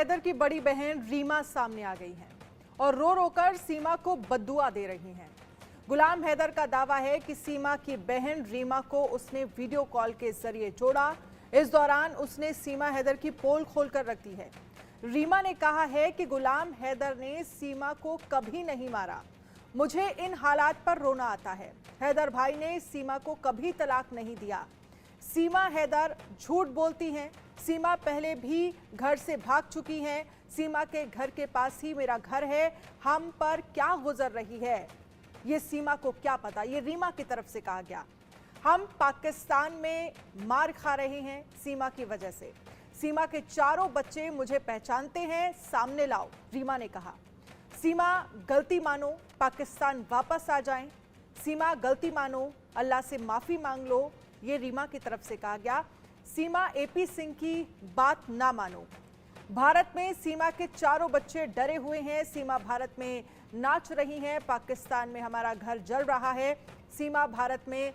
हैदर की बड़ी बहन रीमा सामने आ गई हैं और रो रो कर सीमा को बद्दुआ दे रही हैं। गुलाम हैदर का दावा है कि सीमा की बहन रीमा को उसने वीडियो कॉल के जरिए जोड़ा। इस दौरान उसने सीमा हैदर की पोल खोलकर रख दी है। रीमा ने कहा है कि गुलाम हैदर ने सीमा को कभी नहीं मारा। मुझे इन हालात पर रोना आता है। हैदर भाई ने सीमा को कभी तलाक नहीं दिया। सीमा हैदर झूठ बोलती हैं। सीमा पहले भी घर से भाग चुकी हैं। सीमा के घर के पास ही मेरा घर है। हम पर क्या गुजर रही है ये सीमा को क्या पता। ये रीमा की तरफ से कहा गया। हम पाकिस्तान में मार खा रहे हैं सीमा की वजह से। सीमा के चारों बच्चे मुझे पहचानते हैं, सामने लाओ, रीमा ने कहा। सीमा गलती मानो, पाकिस्तान वापस आ जाएं। सीमा गलती मानो, अल्लाह से माफी मांग लो, ये रीमा की तरफ से कहा गया। सीमा एपी सिंह की बात ना मानो। भारत में सीमा के चारों बच्चे डरे हुए हैं। सीमा भारत में नाच रही हैं। पाकिस्तान में हमारा घर जल रहा है। सीमा भारत में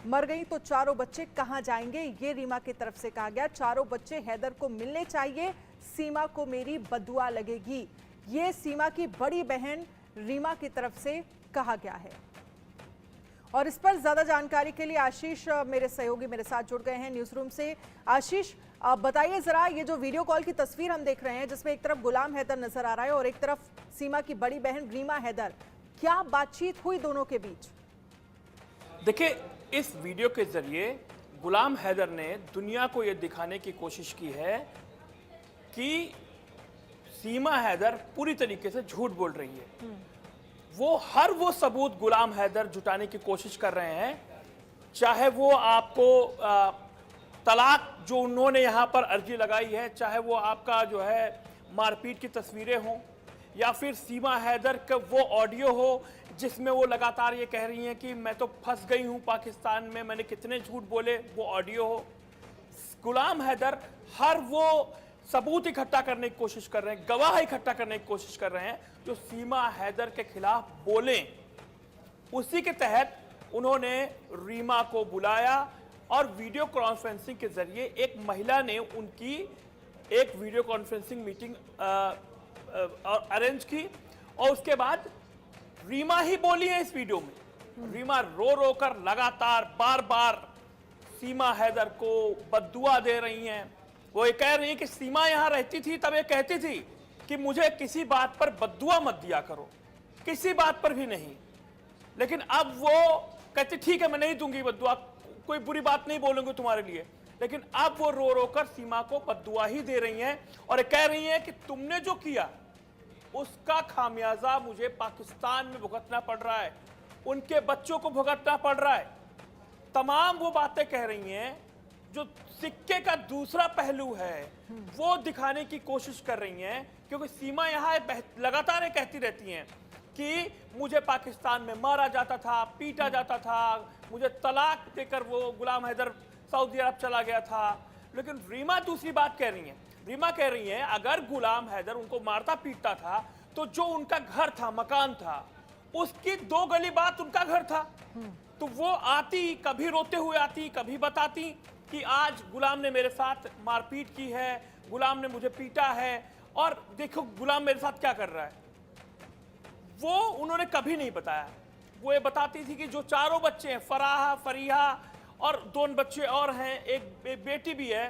मर गई तो चारों बच्चे कहां जाएंगे, ये रीमा की तरफ से कहा गया। चारों बच्चे हैदर को मिलने चाहिए, सीमा को मेरी बद्दुआ लगेगी, ये सीमा की बड़ी बहन रीमा की तरफ से कहा गया है। और इस पर ज्यादा जानकारी के लिए आशीष मेरे सहयोगी मेरे साथ जुड़ गए हैं न्यूज रूम से। आशीष, बताइए जरा, ये जो वीडियो कॉल की तस्वीर हम देख रहे हैं जिसमें एक तरफ गुलाम हैदर नजर आ रहा है और एक तरफ सीमा की बड़ी बहन रीमा हैदर, क्या बातचीत हुई दोनों के बीच? देखिए, इस वीडियो के जरिए गुलाम हैदर ने दुनिया को यह दिखाने की कोशिश की है कि सीमा हैदर पूरी तरीके से झूठ बोल रही है। वो सबूत गुलाम हैदर जुटाने की कोशिश कर रहे हैं, चाहे वो आपको तलाक जो उन्होंने यहाँ पर अर्जी लगाई है, चाहे वो आपका जो है मारपीट की तस्वीरें हों, या फिर सीमा हैदर का वो ऑडियो हो जिसमें वो लगातार ये कह रही हैं कि मैं तो फंस गई हूँ पाकिस्तान में, मैंने कितने झूठ बोले, वो ऑडियो हो। गुलाम हैदर हर वो सबूत इकट्ठा करने की कोशिश कर रहे हैं, गवाह इकट्ठा करने की कोशिश कर रहे हैं जो सीमा हैदर के खिलाफ बोलें। उसी के तहत उन्होंने रीमा को बुलाया और वीडियो कॉन्फ्रेंसिंग के जरिए एक महिला ने उनकी एक वीडियो कॉन्फ्रेंसिंग मीटिंग अरेंज की और उसके बाद रीमा ही बोली है इस वीडियो में। रीमा रो रो कर लगातार बार बार सीमा हैदर को बद्दुआ दे रही हैं। वो ये कह रही है कि सीमा यहां रहती थी तब ये कहती थी कि मुझे किसी बात पर बद्दुआ मत दिया करो, किसी बात पर भी नहीं। लेकिन अब वो कहती ठीक है मैं नहीं दूंगी बद्दुआ, कोई बुरी बात नहीं बोलूंगी तुम्हारे लिए। लेकिन अब वो रो रो कर सीमा को बद्दुआ ही दे रही हैं और ये कह रही हैं कि तुमने जो किया उसका खामियाजा मुझे पाकिस्तान में भुगतना पड़ रहा है, उनके बच्चों को भुगतना पड़ रहा है। तमाम वो बातें कह रही हैं जो सिक्के का दूसरा पहलू है वो दिखाने की कोशिश कर रही हैं, क्योंकि सीमा यहाँ लगातार कहती रहती हैं कि मुझे पाकिस्तान में मारा जाता था, पीटा जाता था, मुझे तलाक देकर वो गुलाम हैदर सऊदी अरब चला गया था। लेकिन रीमा दूसरी बात कह रही है। रीमा कह रही है अगर गुलाम हैदर उनको मारता पीटता था तो जो उनका घर था, मकान था, उसकी 2 गली बात उनका घर था, तो वो आती, कभी रोते हुए आती, कभी बताती कि आज गुलाम ने मेरे साथ मारपीट की है, गुलाम ने मुझे पीटा है और देखो गुलाम मेरे साथ क्या कर रहा है। वो उन्होंने कभी नहीं बताया। वो ये बताती थी कि जो चारों बच्चे हैं, फराहा, फरीहा और 2 बच्चे और हैं, एक बेटी भी है,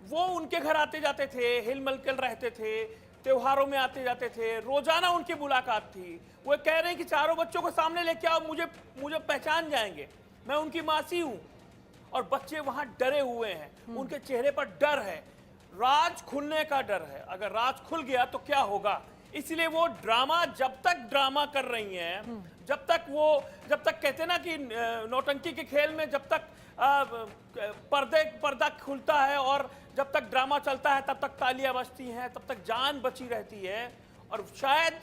वो उनके घर आते जाते थे, हिल मिलकर रहते थे, त्योहारों में आते जाते थे, रोजाना उनकी मुलाकात थी। वो कह रहे हैं कि चारों बच्चों को सामने लेके आओ, मुझे पहचान जाएंगे, मैं उनकी मासी हूं। और बच्चे वहां डरे हुए हैं, उनके चेहरे पर डर है, राज खुलने का डर है। अगर राज खुल गया तो क्या होगा, इसलिए वो ड्रामा, जब तक ड्रामा कर रही हैं, जब तक कहते ना कि नौटंकी के खेल में जब तक पर्दा खुलता है और जब तक ड्रामा चलता है तब तक तालियां बजती हैं, तब तक जान बची रहती है। और शायद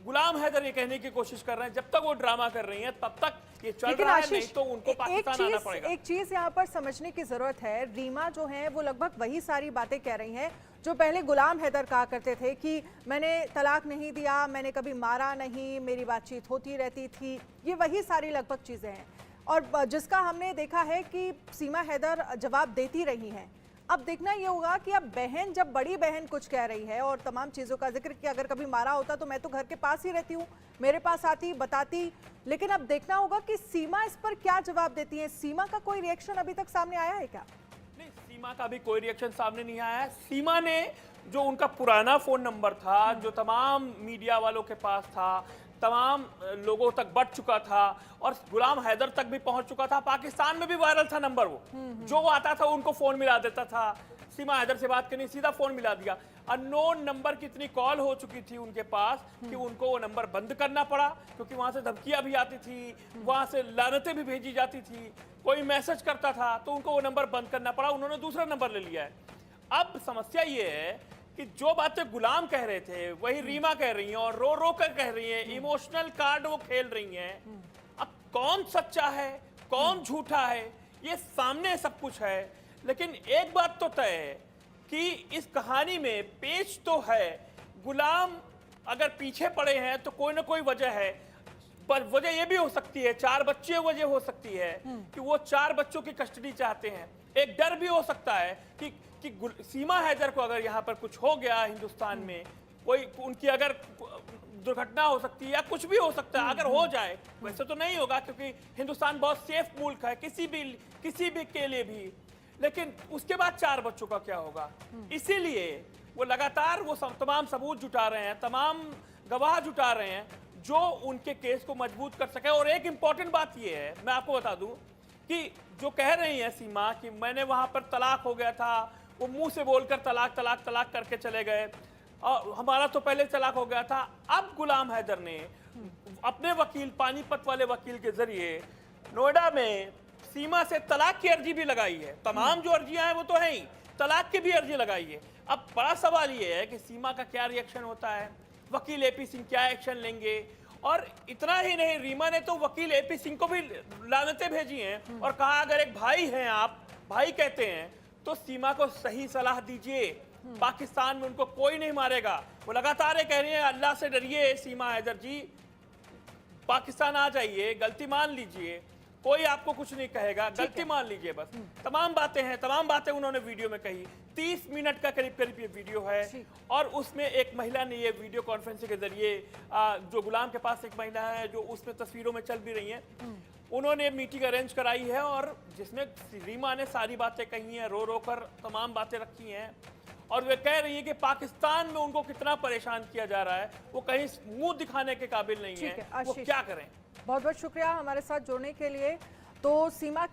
गुलाम हैदर ये कहने की कोशिश कर रहे हैं जब तक वो ड्रामा कर रही हैं तब तक ये चल रहा है, नहीं तो उनको पाकिस्तान आना पड़ेगा। एक चीज यहाँ पर समझने की जरूरत है, रीमा जो है वो लगभग वही सारी बातें कह रही हैं जो पहले गुलाम हैदर कहा करते थे कि मैंने तलाक नहीं दिया, मैंने कभी मारा नहीं, मेरी बातचीत होती रहती थी। ये वही सारी लगभग चीजें हैं और जिसका हमने देखा है कि सीमा हैदर जवाब देती रही हैं। अब देखना ये होगा कि अब बहन, जब बड़ी बहन कुछ कह रही है और तमाम चीज़ों का जिक्र किया, अगर कभी मारा होता तो मैं तो घर के पास ही रहती हूँ, मेरे पास आती बताती, लेकिन अब देखना होगा कि सीमा इस पर क्या जवाब देती है। सीमा का कोई रिएक्शन अभी तक सामने आया है क्या? नहीं, सीमा का भी कोई रिएक्शन सामने नहीं आया है। सीमा ने जो उनका पुराना फोन नंबर था, जो तमाम मीडिया वालों के पास था, तमाम लोगों तक बढ़ चुका था और गुलाम हैदर तक भी पहुंच चुका था, पाकिस्तान में भी वायरल था नंबर वो, जो आता था उनको फोन मिला देता था। सीमा हैदर से बात करनी, सीधा फोन मिला दिया। अननोन नंबर की इतनी कॉल हो चुकी थी उनके पास कि उनको वो नंबर बंद करना पड़ा, क्योंकि वहां से धमकियां भी आती थी, वहां से लानतें भी भेजी जाती थी, कोई मैसेज करता था तो उनको वो नंबर बंद करना पड़ा। उन्होंने दूसरा नंबर ले लिया है। अब समस्या ये है कि जो बातें गुलाम कह रहे थे वही रीमा कह रही हैं और रो रो कर कह रही हैं, इमोशनल कार्ड वो खेल रही हैं। अब कौन सच्चा है, कौन झूठा है, ये सामने सब कुछ है। लेकिन एक बात तो तय है कि इस कहानी में पेच तो है। गुलाम अगर पीछे पड़े हैं तो कोई ना कोई वजह है, पर वजह यह भी हो सकती है, 4 बच्चे वजह हो सकती है कि वो 4 बच्चों की कस्टडी चाहते हैं। एक डर भी हो सकता है कि सीमा हैदर को अगर यहाँ पर कुछ हो गया हिंदुस्तान में, कोई उनकी अगर दुर्घटना हो सकती है या कुछ भी हो सकता है, अगर हो जाए, वैसे तो नहीं होगा क्योंकि हिंदुस्तान बहुत सेफ मुल्क है किसी भी के लिए भी, लेकिन उसके बाद 4 बच्चों का क्या होगा। इसीलिए वो लगातार वो तमाम सबूत जुटा रहे हैं, तमाम गवाह जुटा रहे हैं जो उनके केस को मजबूत कर सके। और एक इंपॉर्टेंट बात ये है, मैं आपको बता दूं कि जो कह रही है सीमा कि मैंने वहां पर तलाक हो गया था, वो मुंह से बोलकर तलाक तलाक तलाक करके चले गए और हमारा तो पहले तलाक हो गया था। अब गुलाम हैदर ने अपने वकील, पानीपत वाले वकील के जरिए नोएडा में सीमा से तलाक की अर्जी भी लगाई है। तमाम जो अर्जियां हैं वो तो है ही, तलाक की भी अर्जी लगाई है। अब बड़ा सवाल ये है कि सीमा का क्या रिएक्शन होता है, वकील एपी सिंह क्या एक्शन लेंगे। और इतना ही नहीं, रीमा ने तो वकील एपी सिंह को भी लानतें भेजी हैं और कहा अगर एक भाई हैं, आप भाई कहते हैं, तो सीमा को सही सलाह दीजिए, पाकिस्तान में उनको कोई नहीं मारेगा। वो लगातार ये कह रही है अल्लाह से डरिए सीमा हैदर जी, पाकिस्तान आ जाइए, गलती मान लीजिए, कोई आपको कुछ नहीं कहेगा, गलती मान लीजिए बस। तमाम बातें हैं, तमाम बातें उन्होंने वीडियो में कही। 30 मिनट का करीब करीब ये वीडियो है और उसमें एक महिला ने ये वीडियो कॉन्फ्रेंसिंग के जरिए, जो गुलाम के पास एक महिला है जो उसमें तस्वीरों में चल भी रही हैं, उन्होंने मीटिंग अरेंज कराई है और जिसमें रीमा ने सारी बातें कही हैं, रो रो कर तमाम बातें रखी हैं और वे कह रही है कि पाकिस्तान में उनको कितना परेशान किया जा रहा है, वो कहीं मुंह दिखाने के काबिल नहीं है, वो क्या करें। बहुत बहुत शुक्रिया हमारे साथ जुड़ने के लिए। तो सीमा की